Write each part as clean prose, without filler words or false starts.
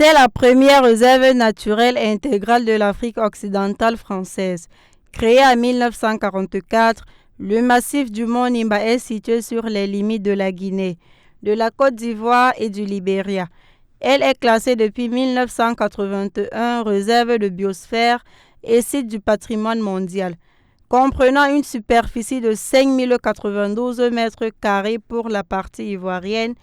C'est la première réserve naturelle intégrale de l'Afrique occidentale française. Créée en 1944, le massif du mont Nimba est situé sur les limites de la Guinée, de la Côte d'Ivoire et du Libéria. Elle est classée depuis 1981 réserve de biosphère et site du patrimoine mondial, comprenant une superficie de 5092 mètres carrés pour la partie ivoirienne.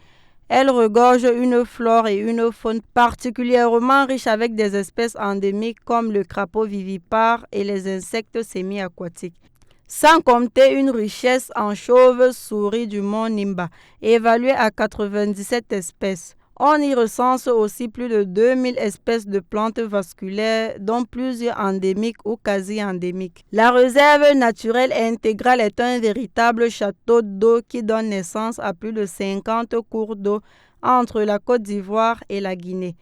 Elle regorge une flore et une faune particulièrement riches avec des espèces endémiques comme le crapaud vivipare et les insectes semi-aquatiques. Sans compter une richesse en chauves-souris du mont Nimba, évaluée à 97 espèces. On y recense aussi plus de 2000 espèces de plantes vasculaires, dont plusieurs endémiques ou quasi-endémiques. La réserve naturelle intégrale est un véritable château d'eau qui donne naissance à plus de 50 cours d'eau entre la Côte d'Ivoire et la Guinée.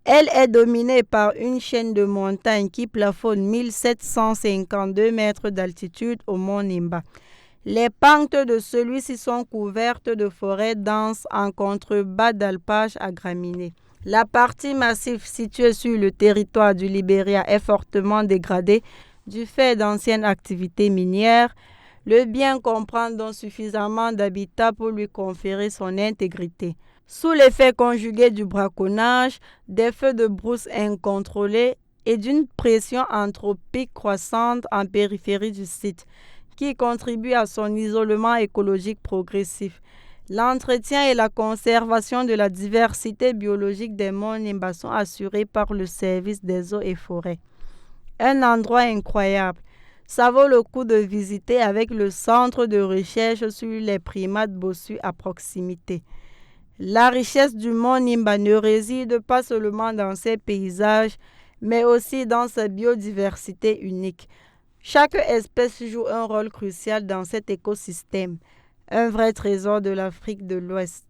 Elle est dominée par une chaîne de montagnes qui plafonne 1752 mètres d'altitude au mont Nimba. Les pentes de celui-ci sont couvertes de forêts denses en contrebas d'alpages à graminées. La partie massive située sur le territoire du Libéria est fortement dégradée du fait d'anciennes activités minières. Le bien comprend donc suffisamment d'habitat pour lui conférer son intégrité. Sous l'effet conjugué du braconnage, des feux de brousse incontrôlés et d'une pression anthropique croissante en périphérie du site, qui contribue à son isolement écologique progressif. L'entretien et la conservation de la diversité biologique des monts Nimba sont assurés par le service des eaux et forêts. Un endroit incroyable. Ça vaut le coup de visiter avec le centre de recherche sur les primates bossus à proximité. La richesse du mont Nimba ne réside pas seulement dans ses paysages, mais aussi dans sa biodiversité unique. Chaque espèce joue un rôle crucial dans cet écosystème, un vrai trésor de l'Afrique de l'Ouest.